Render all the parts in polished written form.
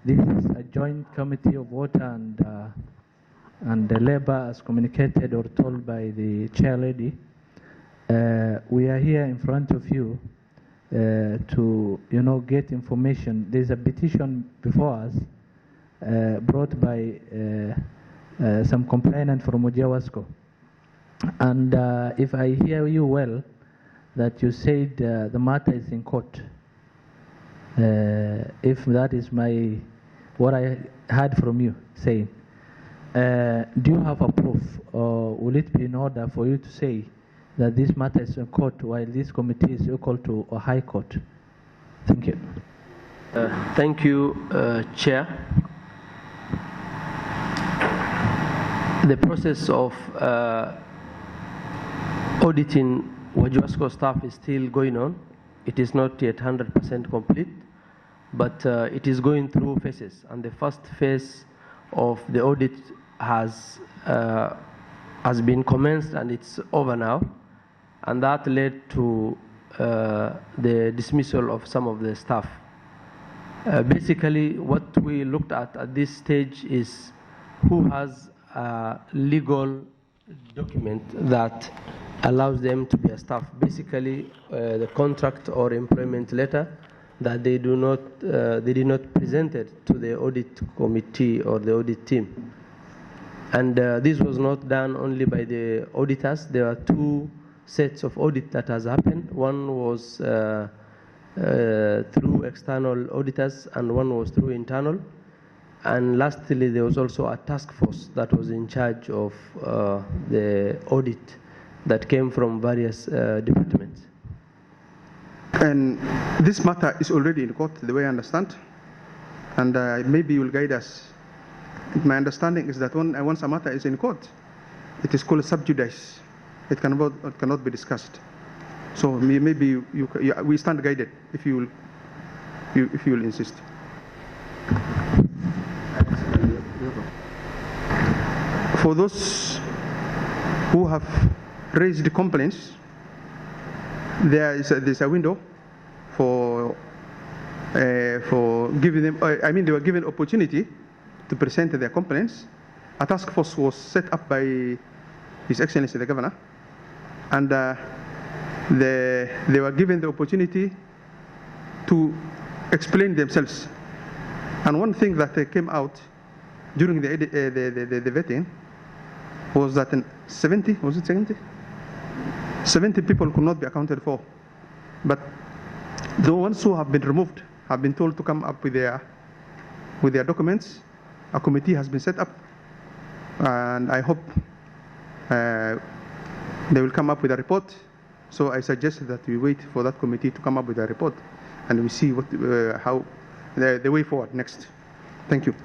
this is a joint committee of water and the labor, as communicated or told by the chair lady. We are here in front of you to, get information. There's a petition before us brought by some complainant from WAJWASCO. And if I hear you well, that you said the matter is in court. If that is what I heard from you saying, do you have a proof, or will it be in order for you to say that this matter is in court while this committee is equal to a high court? Thank you. Thank you, Chair. The process of auditing WAJWASCO staff is still going on. It is not yet 100% complete, but it is going through phases. And the first phase of the audit has been commenced, and it's over now. And that led to the dismissal of some of the staff. Basically, what we looked at this stage is who has a legal document that allows them to be a staff. Basically, the contract or employment letter that they did not present it to the audit committee or the audit team. And this was not done only by the auditors. There are two sets of audit that has happened. One was through external auditors, and one was through internal. And lastly, there was also a task force that was in charge of the audit that came from various departments. And this matter is already in court, the way I understand, and maybe you will guide us. My understanding is that once a matter is in court, it is called sub judice. It cannot be discussed. So maybe we stand guided if you will insist. For those who have raised the complaints, there's a window for giving them. They were given opportunity to present their complaints. A task force was set up by His Excellency the Governor, and they were given the opportunity to explain themselves. And one thing that came out during the vetting was that 70 people could not be accounted for. But the ones who have been removed have been told to come up with their documents. A committee has been set up, and I hope they will come up with a report. So I suggest that we wait for that committee to come up with a report, and we see how the way forward next. Thank you.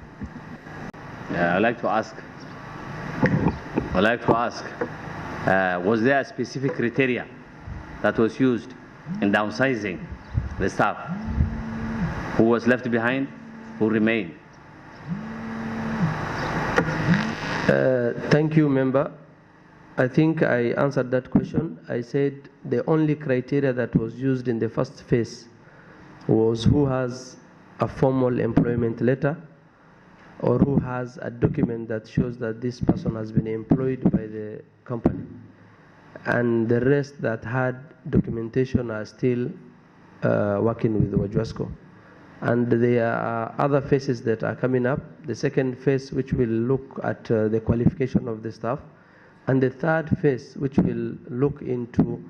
I'd like to ask, was there a specific criteria that was used in downsizing the staff? Who was left behind? Who remained? Thank you, member. I think I answered that question. I said the only criteria that was used in the first phase was who has a formal employment letter or who has a document that shows that this person has been employed by the company. And the rest that had documentation are still working with WAJWASCO. And there are other phases that are coming up. The second phase, which will look at the qualification of the staff. And the third phase, which will look into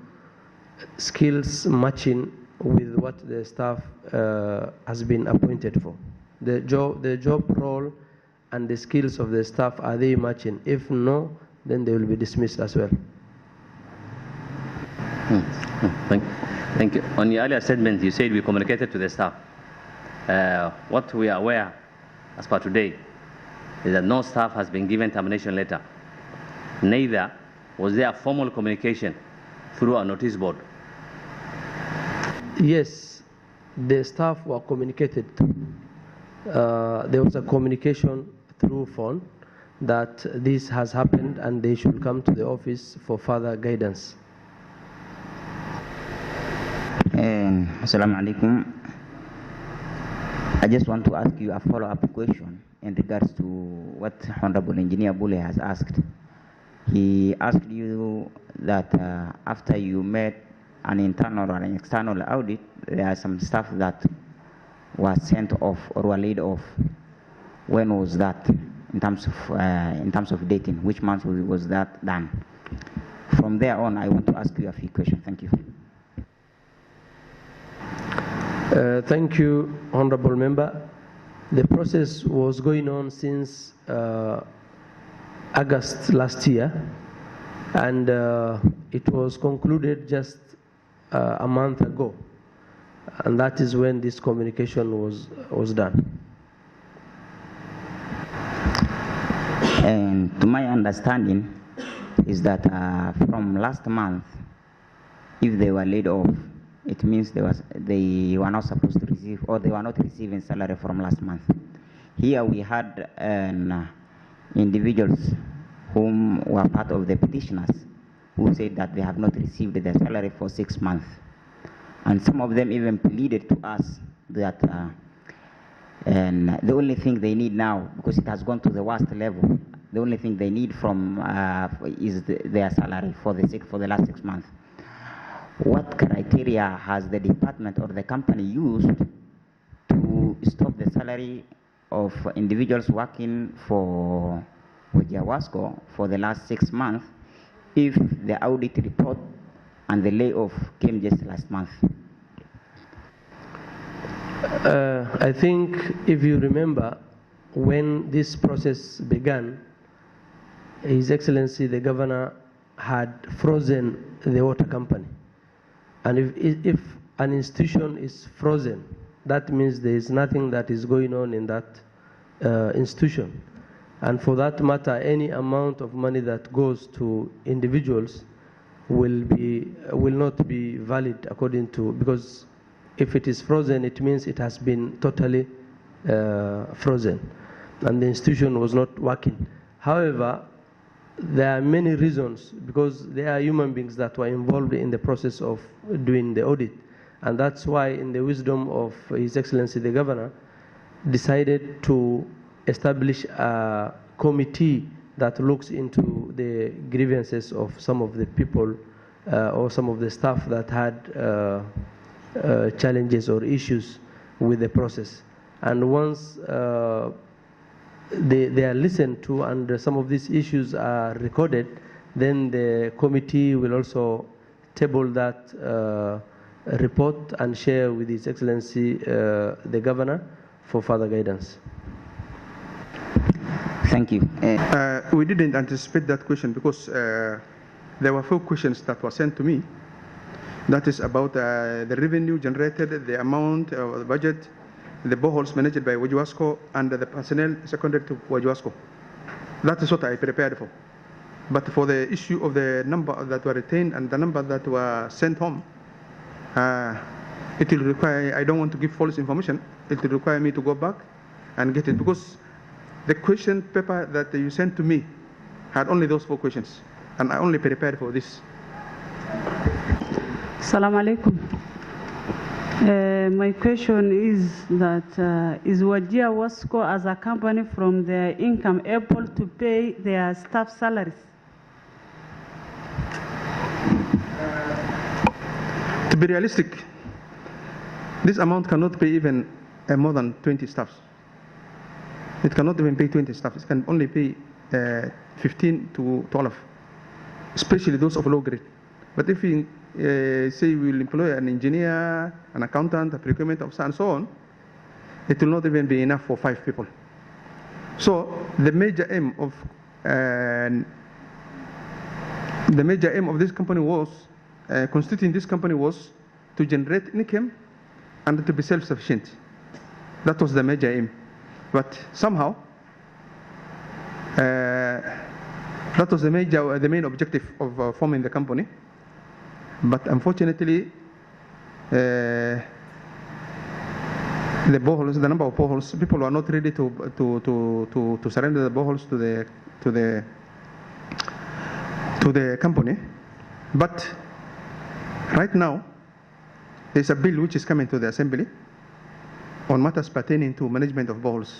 skills matching with what the staff has been appointed for. The job role and the skills of the staff, are they matching? If no, then they will be dismissed as well. Thank you. On your earlier statement, you said we communicated to the staff. What we are aware, as per today, is that no staff has been given termination letter. Neither was there a formal communication through a notice board. Yes, the staff were communicated to. There was a communication through phone that this has happened and they should come to the office for further guidance. Assalamu alaikum. I just want to ask you a follow-up question in regards to what Honorable Engineer Bule has asked. He asked you that after you made an internal or an external audit, there are some stuff that was sent off or were laid off. When was that in terms of dating? Which month was that done? From there on, I want to ask you a few questions. Thank you. Thank you, Honorable Member. The process was going on since August last year, and it was concluded just a month ago, and that is when this communication was done. And to my understanding is that from last month, if they were laid off, it means they were not supposed to receive, or they were not receiving salary from last month. Here we had individuals whom were part of the petitioners who said that they have not received their salary for 6 months. And some of them even pleaded to us that and the only thing they need now, because it has gone to the worst level, the only thing they need from is their salary for the last 6 months. What criteria has the department or the company used to stop the salary of individuals working for WAJWASCO for the last 6 months if the audit report and the layoff came just last month? I think if you remember, when this process began, His Excellency the Governor had frozen the water company. And if an institution is frozen, that means there is nothing that is going on in that institution. And for that matter, any amount of money that goes to individuals will not be valid according to, because if it is frozen, it means it has been totally frozen and the institution was not working. However, there are many reasons, because there are human beings that were involved in the process of doing the audit, and that's why, in the wisdom of His Excellency the Governor, decided to establish a committee that looks into the grievances of some of the people or some of the staff that had challenges or issues with the process. And once they are listened to and some of these issues are recorded, then the committee will also table that report and share with His Excellency the Governor for further guidance. Thank you. We didn't anticipate that question because there were 4 questions that were sent to me. That is about the revenue generated, the amount of the budget, the boreholes managed by WAJWASCO, and the personnel seconded to WAJWASCO. That is what I prepared for. But for the issue of the number that were retained and the number that were sent home, it will require, I don't want to give false information, it will require me to go back and get it, because the question paper that you sent to me had only those 4 questions, and I only prepared for this. Assalamu alaikum. My question is that is WAJWASCO as a company from their income able to pay their staff salaries? To be realistic, this amount cannot pay even more than 20 staffs. It cannot even pay 20 staff. It can only pay 15 to 12, especially those of low grade. But if we say we will employ an engineer, an accountant, a procurement officer, and so on, it will not even be enough for 5 people. So the major aim of this company was, constituting this company was to generate income and to be self-sufficient. That was the major aim. But somehow, that was the main objective of forming the company. But unfortunately, the boreholes, the number of boreholes, people are not ready to surrender the boreholes to the company. But right now, there's a bill which is coming to the assembly, on matters pertaining to management of boreholes.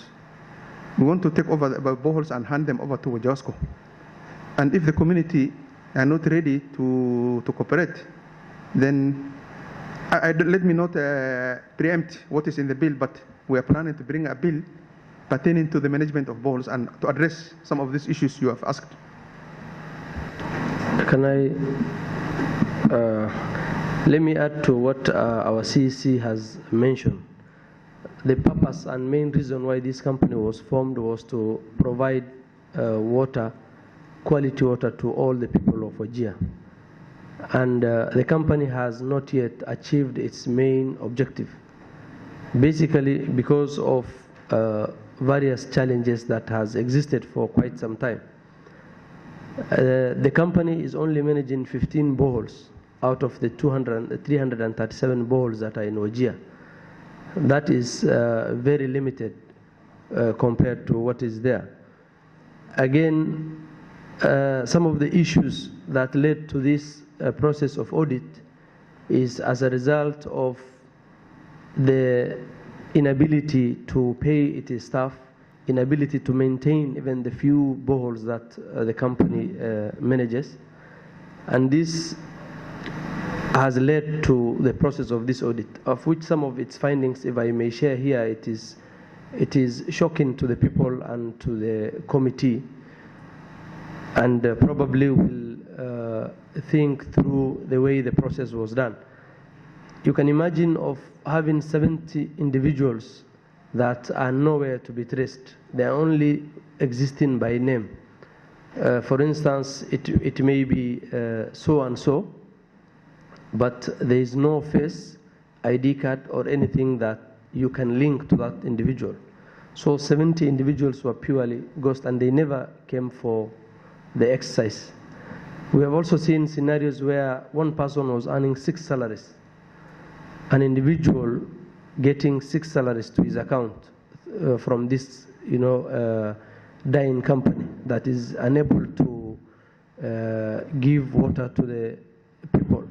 We want to take over the boreholes and hand them over to WAJWASCO. And if the community are not ready to cooperate, then let me not preempt what is in the bill, but we are planning to bring a bill pertaining to the management of boreholes and to address some of these issues you have asked. Can I let me add to what our CEC has mentioned. The purpose and main reason why this company was formed was to provide water, quality water to all the people of Wajir. And the company has not yet achieved its main objective, basically because of various challenges that has existed for quite some time. The company is only managing 15 boreholes out of the 337 boreholes that are in Wajir. That is very limited compared to what is there. Again, some of the issues that led to this process of audit is as a result of the inability to pay its staff, inability to maintain even the few boreholes that the company manages. And this has led to the process of this audit, of which some of its findings, if I may share here, it is shocking to the people and to the committee, and probably will think through the way the process was done. You can imagine of having 70 individuals that are nowhere to be traced. They are only existing by name. For instance, it may be so and so, but there is no face, ID card, or anything that you can link to that individual. So 70 individuals were purely ghost, and they never came for the exercise. We have also seen scenarios where one person was earning 6 salaries, an individual getting 6 salaries to his account from this, dying company that is unable to give water to the people.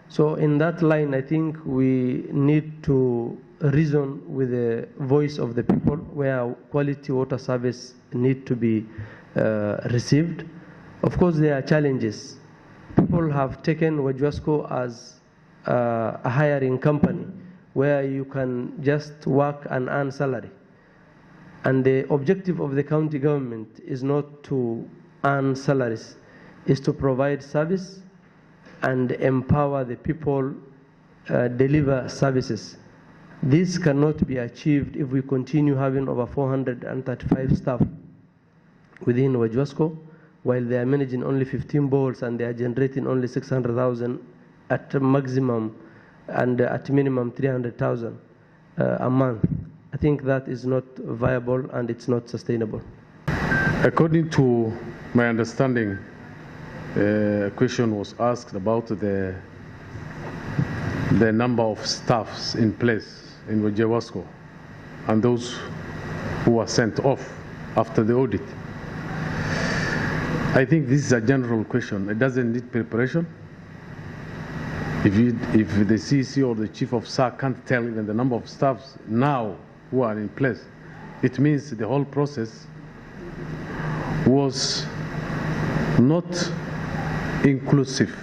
So in that line, I think we need to reason with the voice of the people, where quality water service need to be received. Of course, there are challenges. People have taken WAJWASCO as a hiring company where you can just work and earn salary. And the objective of the county government is not to earn salaries, is to provide service and empower the people, deliver services. This cannot be achieved if we continue having over 435 staff within WAJWASCO, while they are managing only 15 boreholes and they are generating only 600,000 at maximum and at minimum 300,000 a month. I think that is not viable and it's not sustainable. According to my understanding, a question was asked about the number of staffs in place in WAJWASCO and those who were sent off after the audit. I think this is a general question. It doesn't need preparation. If the CEC or the Chief of SAC can't tell even the number of staffs now who are in place, it means the whole process was not inclusive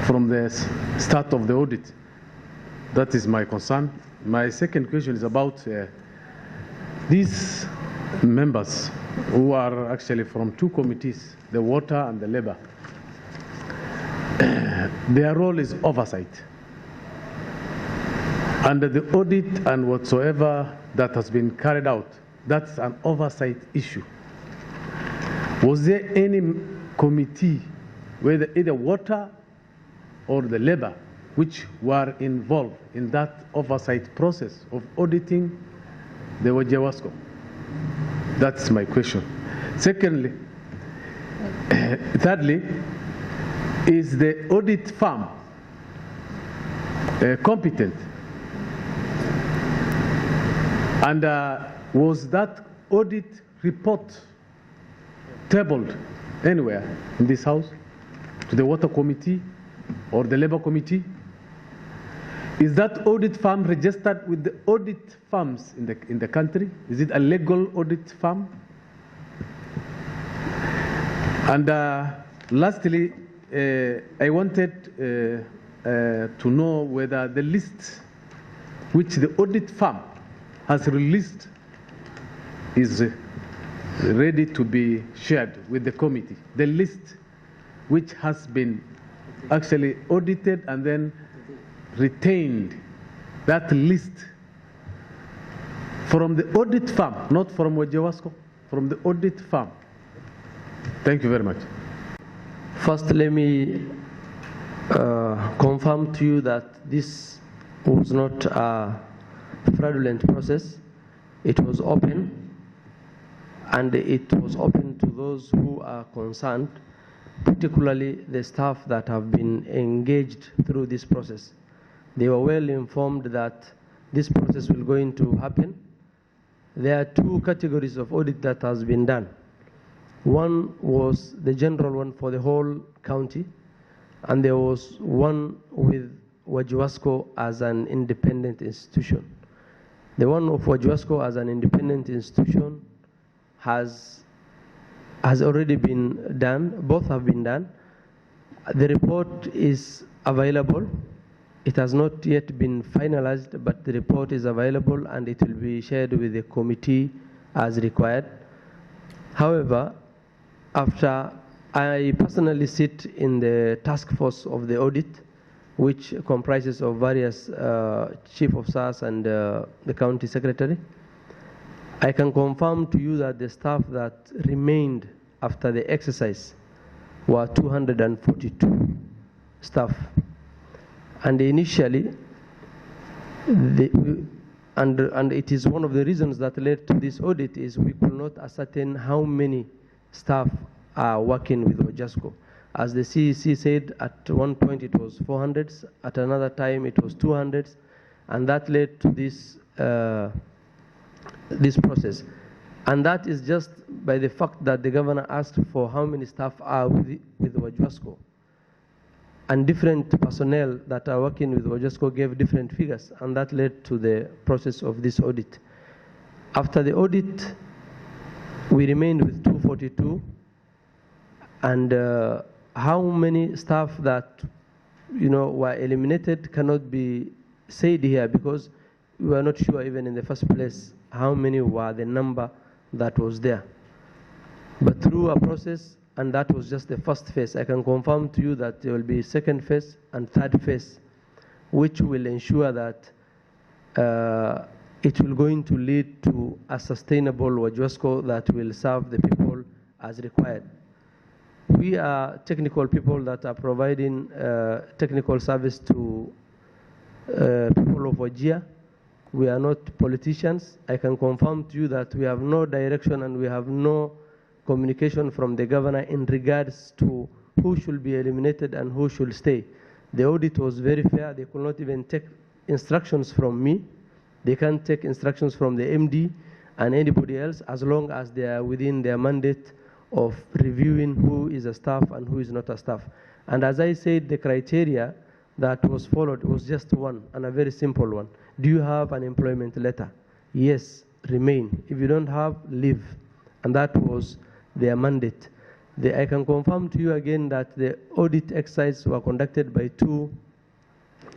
from the start of the audit. That is my concern. My second question is about these members who are actually from 2 committees, the water and the labor. Their role is oversight. Under the audit and whatsoever that has been carried out, that's an oversight issue. Was there any committee, whether either water or the labor, which were involved in that oversight process of auditing the WAJWASCO? That's my question. Secondly, thirdly, is the audit firm competent? And was that audit report tabled anywhere in this house to the water committee or the labor committee? Is that audit firm registered with the audit firms in the country? Is it a legal audit firm? And lastly, I wanted to know whether the list which the audit firm has released is ready to be shared with the committee. The list which has been actually audited and then retained, that list from the audit firm, not from WAJWASCO, from the audit firm. Thank you very much. First, let me confirm to you that this was not a fraudulent process. It was open, and it was open to those who are concerned, particularly the staff that have been engaged through this process. They were well informed that this process will going to happen. There are two categories of audit that has been done. One was the general one for the whole county, and there was one with WAJWASCO as an independent institution. The one of WAJWASCO as an independent institution has already been done. Both have been done. The report is available. It has not yet been finalized, but the report is available and it will be shared with the committee as required. However, after I personally sit in the task force of the audit, which comprises of various chief of staff and the county secretary, I can confirm to you that the staff that remained after the exercise were 242 staff. And initially, and it is one of the reasons that led to this audit is we could not ascertain how many staff are working with WAJWASCO. As the CEC said, at one point it was 400s, at another time it was 200s, and that led to this this process. And that is just by the fact that the governor asked for how many staff are with WAJWASCO. And different personnel that are working with WAJWASCO gave different figures, and that led to the process of this audit. After the audit, we remained with 242, and how many staff that were eliminated cannot be said here because we were not sure even in the first place how many were the number that was there. But through a process, and that was just the first phase, I can confirm to you that there will be second phase and third phase, which will ensure that it will going to lead to a sustainable WAJWASCO that will serve the people as required. We are technical people that are providing technical service to people of Wajir. We are not politicians. I can confirm to you that we have no direction and we have no communication from the governor in regards to who should be eliminated and who should stay. The audit was very fair. They could not even take instructions from me. They can't take instructions from the MD and anybody else as long as they are within their mandate of reviewing who is a staff and who is not a staff. And as I said, the criteria that was followed was just one, and a very simple one. Do you have an employment letter? Yes, remain. If you don't have, leave. And that was their mandate. I can confirm to you again that the audit exercises were conducted by two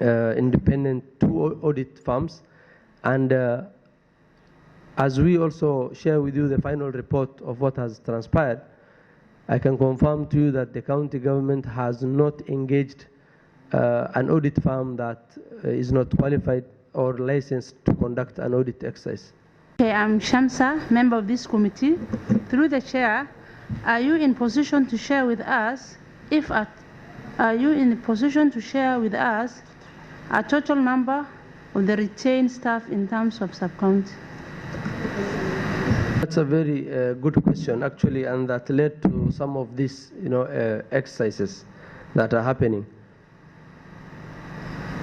audit firms. And as we also share with you the final report of what has transpired, I can confirm to you that the county government has not engaged an audit firm that is not qualified or licensed to conduct an audit exercise. Okay, I'm Shamsa, member of this committee. Through the chair, are you in position to share with us a total number of the retained staff in terms of sub-county? That's a very good question, actually, and that led to some of these, exercises that are happening.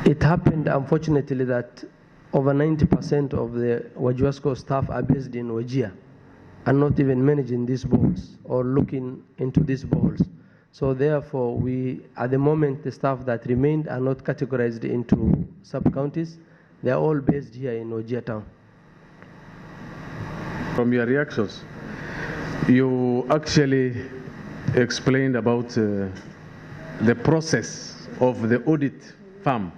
It happened, unfortunately, that over 90% of the WAJWASCO staff are based in Wajir and not even managing these boards or looking into these boards. So therefore, at the moment, the staff that remained are not categorized into sub-counties. They are all based here in Wajir Town. From your reactions, you actually explained about the process of the audit firm.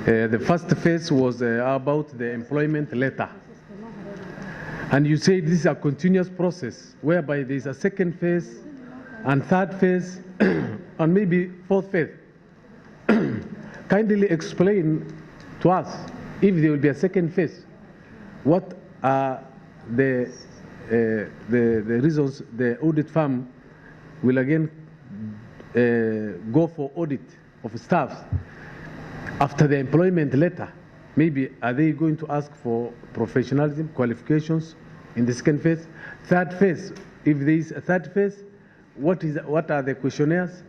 The first phase was about the employment letter. And you say this is a continuous process whereby there is a second phase and third phase and maybe fourth phase. Kindly explain to us if there will be a second phase. What are the reasons the audit firm will again go for audit of staff after the employment letter? Maybe are they going to ask for professionalism, qualifications in the second phase? Third phase, if there is a third phase, what are the questionnaires?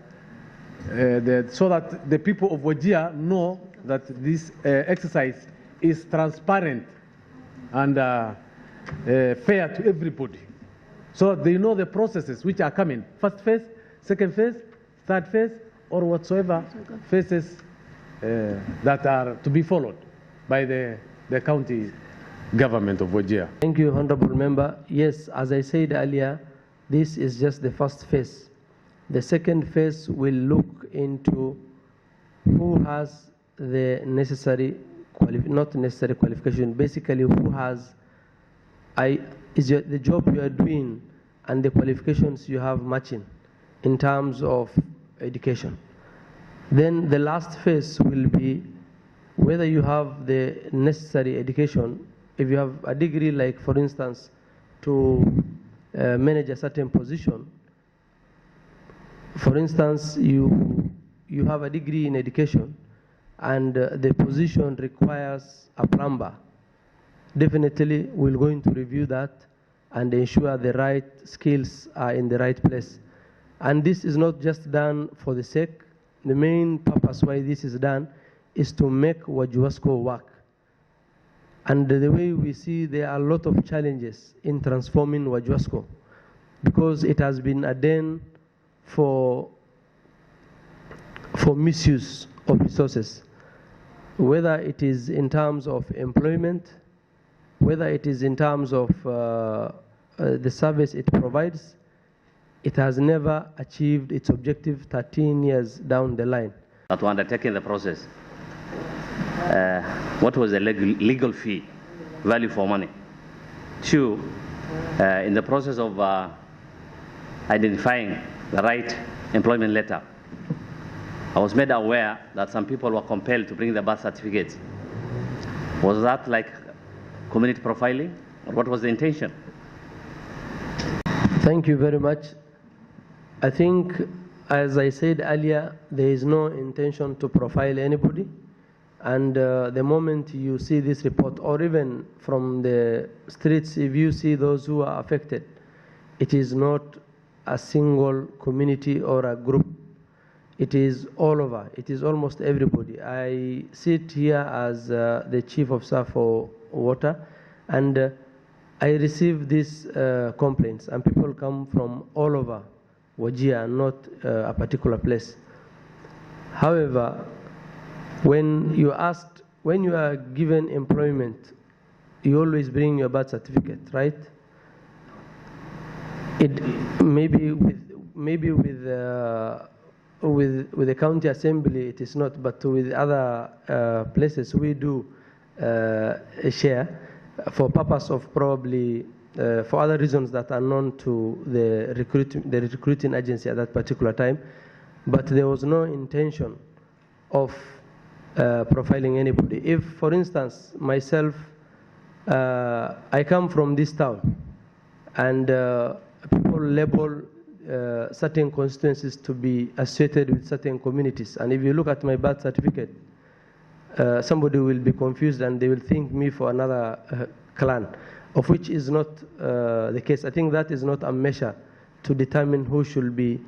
So that the people of Wajir know that this exercise is transparent and fair to everybody. So that they know the processes which are coming. First phase, second phase, third phase, or whatsoever phases that are to be followed by the county government of Wajir. Thank you, Honorable Member. Yes, as I said earlier, this is just the first phase. The second phase will look into who has the necessary, not necessary qualification, basically who has, the job you are doing and the qualifications you have matching in terms of education. Then the last phase will be whether you have the necessary education. If you have a degree, like for instance, to manage a certain position, for instance, you have a degree in education and the position requires a plumber, definitely we're going to review that and ensure the right skills are in the right place. And this is not just done for the sake. The main purpose why this is done is to make WAJWASCO work. And the way we see, there are a lot of challenges in transforming WAJWASCO because it has been a den for misuse of resources, whether it is in terms of employment, whether it is in terms of the service it provides. It has never achieved its objective 13 years down the line. To undertaking the process, what was the legal fee, value for money? Two, in the process of identifying the right employment letter, I was made aware that some people were compelled to bring their birth certificates. Was that like community profiling, or what was the intention? Thank you very much. I think, as I said earlier, there is no intention to profile anybody. And the moment you see this report, or even from the streets, if you see those who are affected, it is not a single community or a group. It is all over. It is almost everybody. I sit here as the Chief of Staff for Water, and I receive these complaints, and people come from all over Wajir, not a particular place. However, when you are given employment, you always bring your birth certificate, right? It maybe with the county assembly it is not, but with other places we do share for purpose of probably for other reasons that are known to the recruiting agency at that particular time, but there was no intention of profiling anybody. If, for instance, myself, I come from this town, and people label certain constituencies to be associated with certain communities, and if you look at my birth certificate, somebody will be confused and they will think me for another clan, of which is not the case. I think that is not a measure to determine who should be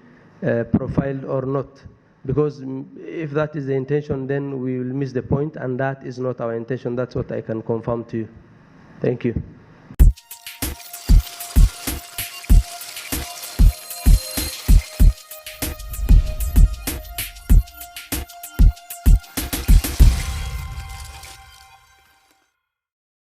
profiled or not, because if that is the intention, then we will miss the point, and that is not our intention. That's what I can confirm to you. Thank you.